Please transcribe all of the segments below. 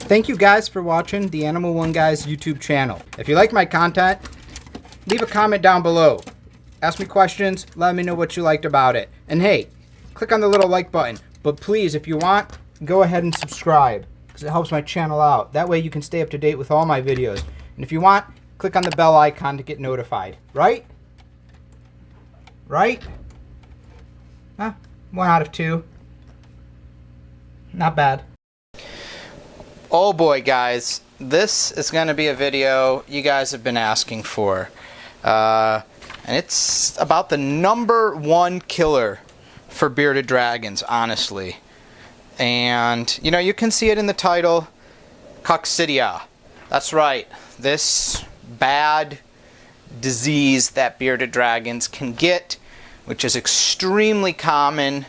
Thank you guys for watching the Animal One Guys YouTube channel. If you like my content, leave a comment down below. Ask me questions, let me know what you liked about it. And hey, click on the little like button. But please, if you want, go ahead and subscribe, because it helps my channel out. That way you can stay up to date with all my videos. And if you want, click on the bell icon to get notified. Right? Right? Huh? 1 out of 2. Not bad. Oh boy, guys. This is going to be a video you guys have been asking for. And it's about the #1 killer for bearded dragons, honestly. And, you know, you can see it in the title, Cuxidia. That's right. This bad disease that bearded dragons can get, which is extremely common,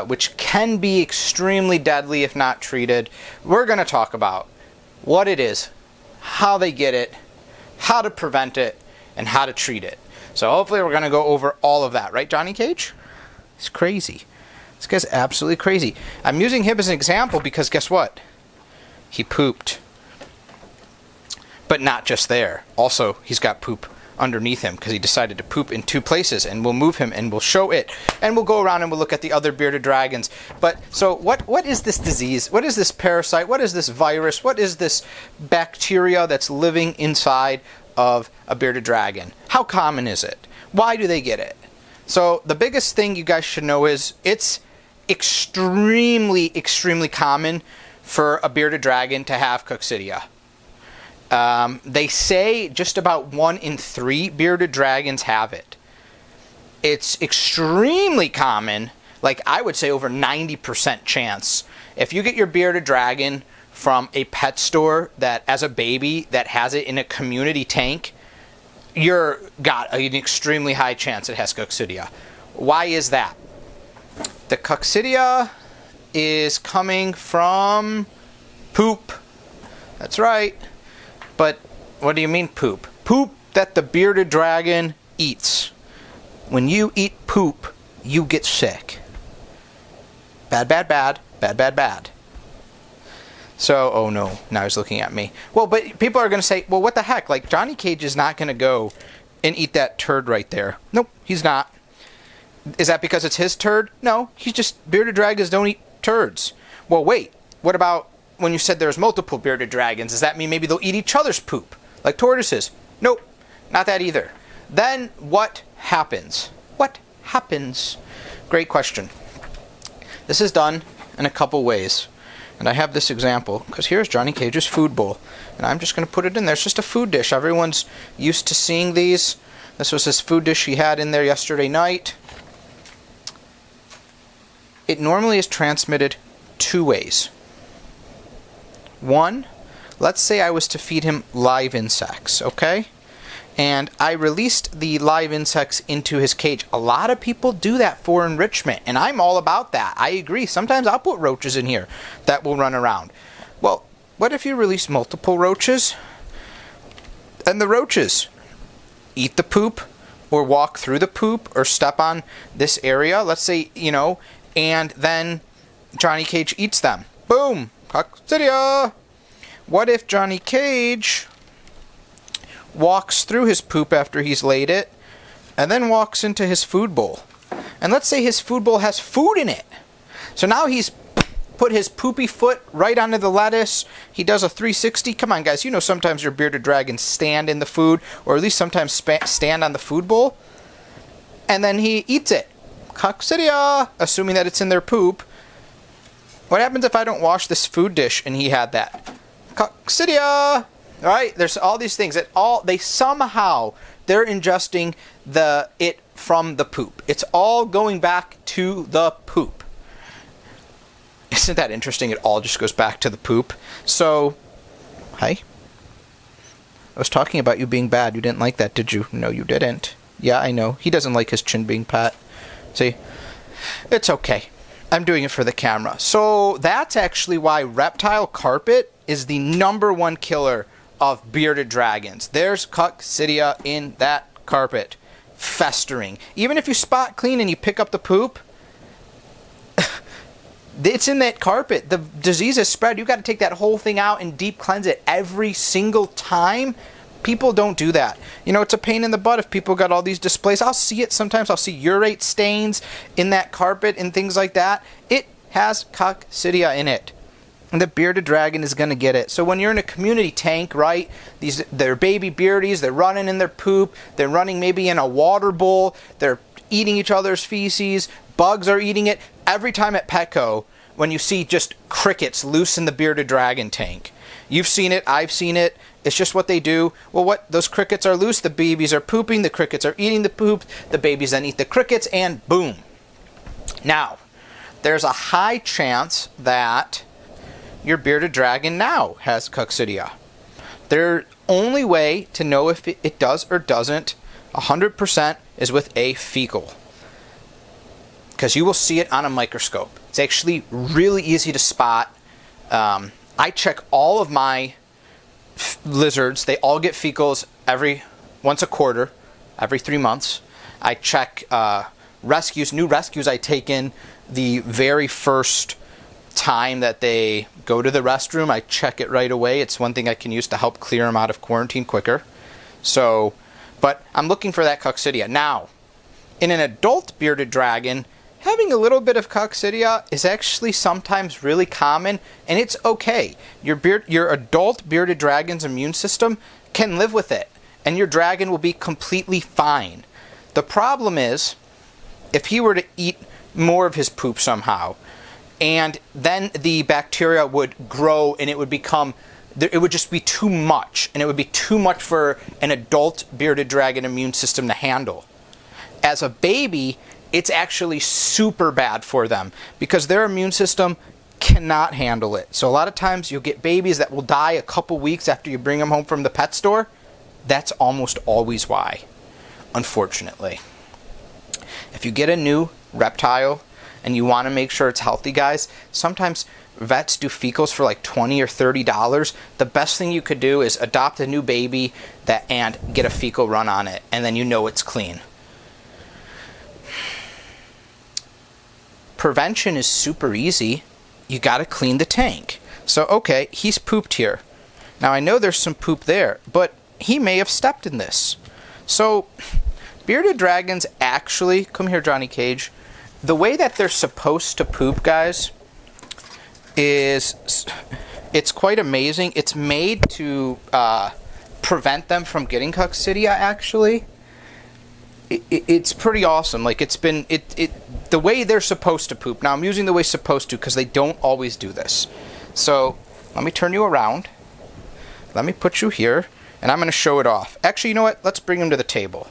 which can be extremely deadly if not treated. We're going to talk about what it is, how they get it, how to prevent it, and how to treat it. So hopefully we're going to go over all of that. Right, Johnny Cage? He's crazy. This guy's absolutely crazy. I'm using him as an example because guess what? He pooped. But not just there. Also, he's got poop underneath him because he decided to poop in 2 places, and we'll move him and we'll show it, and we'll go around and we'll look at the other bearded dragons. But so what is this disease? What is this parasite? What is this virus? What is this bacteria that's living inside of a bearded dragon? How common is it? Why do they get it? So the biggest thing you guys should know is it's extremely common for a bearded dragon to have Cuxidia. They say just about 1 in 3 bearded dragons have it. It's extremely common, like I would say over 90% chance. If you get your bearded dragon from a pet store that, as a baby, that has it in a community tank, you're got an extremely high chance it has Cuxidia. Why is that? The Cuxidia is coming from poop. That's right. But what do you mean poop? Poop that the bearded dragon eats. When you eat poop, you get sick. Bad, bad, bad. Bad, bad, bad. So, oh no, now he's looking at me. Well, but people are going to say, well, what the heck? Like, Johnny Cage is not going to go and eat that turd right there. Nope, he's not. Is that because it's his turd? No, he's just, bearded dragons don't eat turds. Well, wait, what about when you said there's multiple bearded dragons? Does that mean maybe they'll eat each other's poop, like tortoises? Nope, not that either. Then what happens? What happens? Great question. This is done in a couple ways. And I have this example, because here's Johnny Cage's food bowl. And I'm just going to put it in there. It's just a food dish. Everyone's used to seeing these. This was his food dish he had in there yesterday night. It normally is transmitted 2 ways. 1, let's say I was to feed him live insects, okay? And I released the live insects into his cage. A lot of people do that for enrichment, and I'm all about that. I agree. Sometimes I'll put roaches in here that will run around. Well, what if you release multiple roaches? And the roaches eat the poop, or walk through the poop, or step on this area, let's say, you know, and then Johnny Cage eats them. Boom! Cuxidia! What if Johnny Cage walks through his poop after he's laid it, and then walks into his food bowl? And let's say his food bowl has food in it. So now he's put his poopy foot right onto the lettuce. He does a 360. Come on, guys. You know sometimes your bearded dragons stand in the food, or at least sometimes stand on the food bowl. And then he eats it. Cuxidia! Assuming that it's in their poop. What happens if I don't wash this food dish and he had that? Cuxidia! Alright, there's all these things that they're ingesting it from the poop. It's all going back to the poop. Isn't that interesting? It all just goes back to the poop. So, hey, I was talking about you being bad. You didn't like that, did you? No, you didn't. Yeah, I know. He doesn't like his chin being pat. See? It's okay. I'm doing it for the camera. So that's actually why reptile carpet is the #1 killer of bearded dragons. There's Cuxidia in that carpet, festering. Even if you spot clean and you pick up the poop, It's in that carpet. The disease is spread. You've got to take that whole thing out and deep cleanse it every single time. People don't do that. You know, it's a pain in the butt if people got all these displays. I'll see it sometimes. I'll see urate stains in that carpet and things like that. It has Coccidia in it. And the bearded dragon is going to get it. So when you're in a community tank, right, they're baby beardies, they're running in their poop, they're running maybe in a water bowl, they're eating each other's feces, bugs are eating it. Every time at Petco, when you see just crickets loose in the bearded dragon tank, you've seen it, I've seen it, it's just what they do. Well, what, those crickets are loose, the babies are pooping, the crickets are eating the poop, the babies then eat the crickets, and boom. Now, there's a high chance that your bearded dragon now has Cuxidia. The only way to know if it does or doesn't 100% is with a fecal, because you will see it on a microscope. It's actually really easy to spot. I check all of my lizards. They all get fecals once a quarter, every 3 months. I check new rescues I take in the very first time that they go to the restroom. I check it right away. It's one thing I can use to help clear them out of quarantine quicker. So, but I'm looking for that Cuxidia. Now, in an adult bearded dragon, having a little bit of Cuxidia is actually sometimes really common, and it's okay. Your adult bearded dragon's immune system can live with it, and your dragon will be completely fine. The problem is, if he were to eat more of his poop somehow, and then the bacteria would grow and it would just be too much, and it would be too much for an adult bearded dragon immune system to handle. As a baby, it's actually super bad for them because their immune system cannot handle it. So a lot of times you'll get babies that will die a couple weeks after you bring them home from the pet store. That's almost always why, unfortunately. If you get a new reptile and you want to make sure it's healthy, guys, sometimes vets do fecals for like $20 or $30. The best thing you could do is adopt a new baby and get a fecal run on it, and then you know it's clean. Prevention is super easy. You got to clean the tank. So, okay, he's pooped here. Now, I know there's some poop there, but he may have stepped in this. So, bearded dragons actually, come here, Johnny Cage, the way that they're supposed to poop, guys, is it's quite amazing. It's made to prevent them from getting Cuxidia, actually. It's pretty awesome. Like, the way they're supposed to poop. Now, I'm using the way supposed to because they don't always do this. So, let me turn you around. Let me put you here, and I'm going to show it off. Actually, you know what? Let's bring him to the table.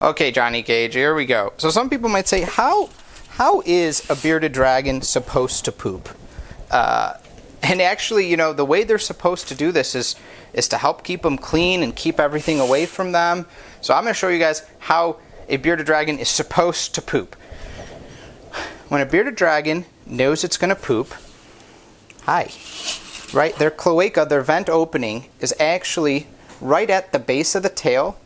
Okay, Johnny Cage, here we go. So some people might say, how is a bearded dragon supposed to poop? And actually, you know, the way they're supposed to do this is to help keep them clean and keep everything away from them. So I'm going to show you guys how a bearded dragon is supposed to poop. When a bearded dragon knows it's going to poop, right, their cloaca, their vent opening, is actually right at the base of the tail,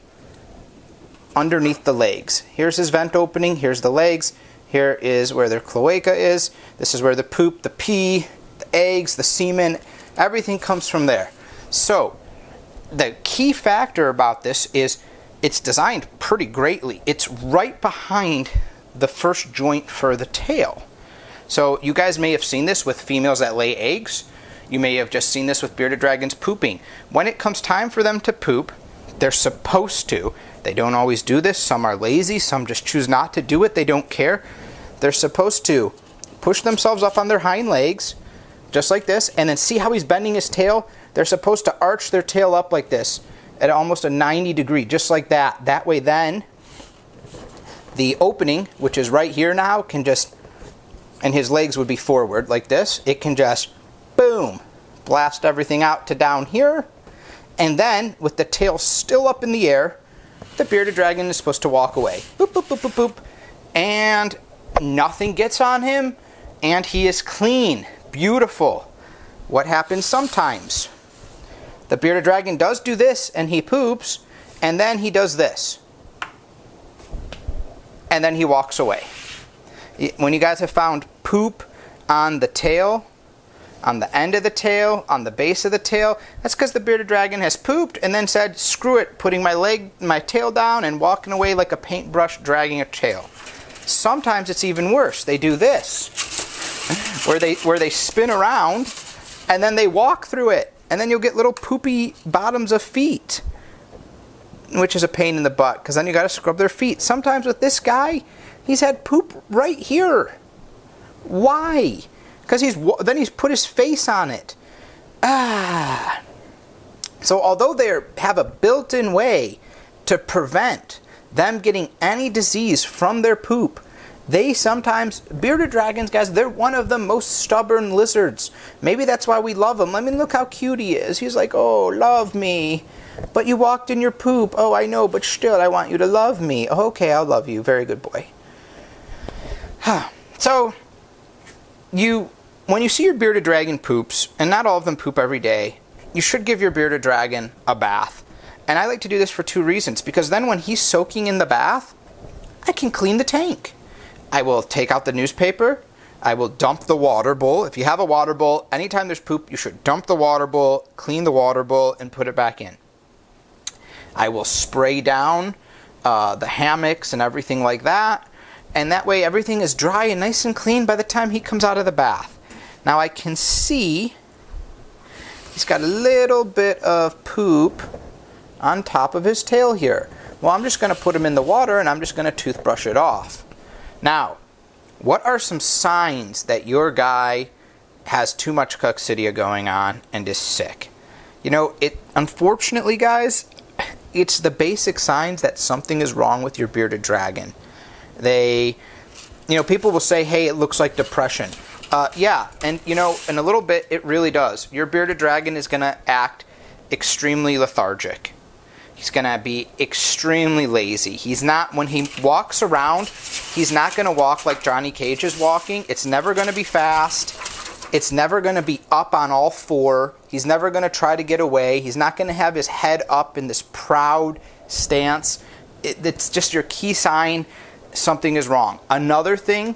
underneath the legs. Here's his vent opening, here's the legs, here is where their cloaca is, this is where the poop, the pee, the eggs, the semen, everything comes from there. So, the key factor about this is it's designed pretty greatly. It's right behind the first joint for the tail. So, you guys may have seen this with females that lay eggs. You may have just seen this with bearded dragons pooping. When it comes time for them to poop, they're supposed to. They don't always do this. Some are lazy. Some just choose not to do it. They don't care. They're supposed to push themselves up on their hind legs, just like this, and then see how he's bending his tail? They're supposed to arch their tail up like this at almost a 90 degree, just like that. That way then, the opening, which is right here now, can just, and his legs would be forward like this, it can just, boom, blast everything out to down here. And then, with the tail still up in the air, the bearded dragon is supposed to walk away. Boop, boop, boop, boop, boop. And nothing gets on him, and he is clean. Beautiful. What happens sometimes? The bearded dragon does do this, and he poops, and then he does this. And then he walks away. When you guys have found poop on the tail, on the end of the tail, on the base of the tail. That's because the bearded dragon has pooped and then said, screw it, putting my tail down and walking away like a paintbrush dragging a tail. Sometimes it's even worse. They do this, where they spin around and then they walk through it, and then you'll get little poopy bottoms of feet, which is a pain in the butt because then you got to scrub their feet. Sometimes with this guy, he's had poop right here. Why? Because then he's put his face on it. So although they have a built-in way to prevent them getting any disease from their poop, they sometimes, bearded dragons, guys, they're one of the most stubborn lizards. Maybe that's why we love them. I mean, look how cute he is. He's like, oh, love me. But you walked in your poop. Oh, I know, but still, I want you to love me. Oh, okay, I'll love you. Very good boy. So, when you see your bearded dragon poops, and not all of them poop every day, you should give your bearded dragon a bath. And I like to do this for 2 reasons. Because then when he's soaking in the bath, I can clean the tank. I will take out the newspaper. I will dump the water bowl. If you have a water bowl, anytime there's poop, you should dump the water bowl, clean the water bowl, and put it back in. I will spray down the hammocks and everything like that. And that way everything is dry and nice and clean by the time he comes out of the bath. Now I can see he's got a little bit of poop on top of his tail here. Well, I'm just going to put him in the water and I'm just going to toothbrush it off. Now, what are some signs that your guy has too much Cuxidia going on and is sick? You know, unfortunately, guys, it's the basic signs that something is wrong with your bearded dragon. People will say, hey, it looks like depression. Yeah, and in a little bit, it really does. Your bearded dragon is going to act extremely lethargic. He's going to be extremely lazy. When he walks around, he's not going to walk like Johnny Cage is walking. It's never going to be fast. It's never going to be up on all 4. He's never going to try to get away. He's not going to have his head up in this proud stance. It's just your key sign something is wrong. Another thing,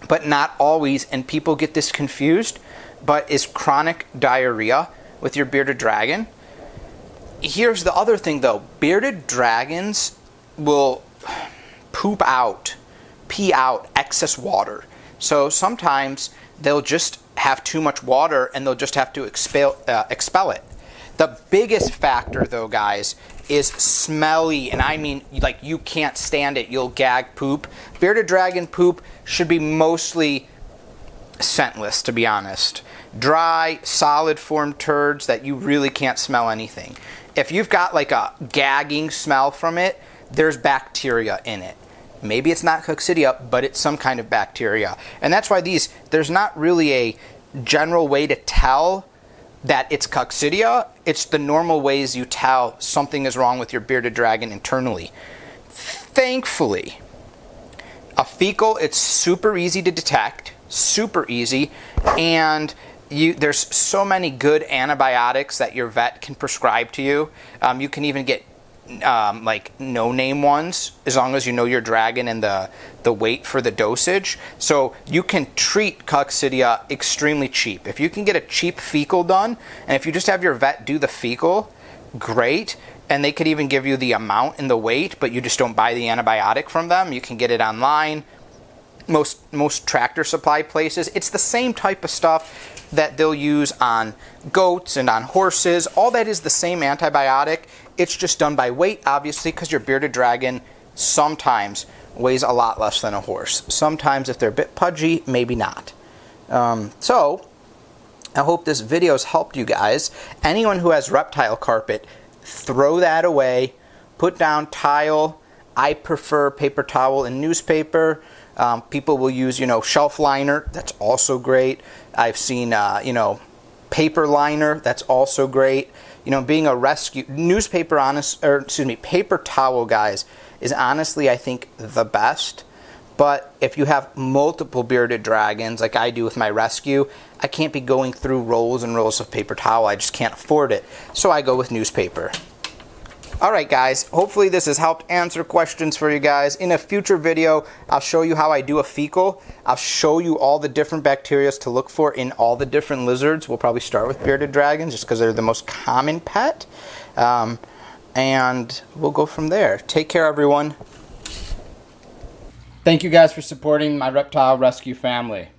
but not always, and people get this confused, but is chronic diarrhea with your bearded dragon. Here's the other thing though. Bearded dragons will pee out excess water. So sometimes they'll just have too much water and they'll just have to expel it. The biggest factor though, guys, is smelly, and I mean like you can't stand it. You'll gag poop. Bearded dragon poop should be mostly scentless, to be honest. Dry, solid formed turds that you really can't smell anything. If you've got like a gagging smell from it, there's bacteria in it. Maybe it's not Cuxidia, but it's some kind of bacteria. And that's why there's not really a general way to tell that it's Cuxidia. It's the normal ways you tell something is wrong with your bearded dragon internally. Thankfully, a fecal, it's super easy to detect, super easy, and there's so many good antibiotics that your vet can prescribe to you. You can even get like no-name ones as long as you know your dragon and the weight for the dosage. So you can treat Cuxidia extremely cheap. If you can get a cheap fecal done, and if you just have your vet do the fecal, great. And they could even give you the amount and the weight, but you just don't buy the antibiotic from them. You can get it online. Most Tractor Supply places, it's the same type of stuff that they'll use on goats and on horses. All that is the same antibiotic. It's just done by weight, obviously, because your bearded dragon sometimes weighs a lot less than a horse. Sometimes, if they're a bit pudgy, maybe not. So, I hope this video has helped you guys. Anyone who has reptile carpet, throw that away. Put down tile. I prefer paper towel and newspaper. People will use, shelf liner. That's also great. I've seen, paper liner. That's also great. Being a rescue paper towel, guys, is honestly, I think, the best. But if you have multiple bearded dragons, like I do with my rescue, I can't be going through rolls and rolls of paper towel. I just can't afford it. So I go with newspaper. Alright guys, hopefully this has helped answer questions for you guys. In a future video, I'll show you how I do a fecal. I'll show you all the different bacteria to look for in all the different lizards. We'll probably start with bearded dragons just because they're the most common pet. And we'll go from there. Take care, everyone. Thank you guys for supporting my reptile rescue family.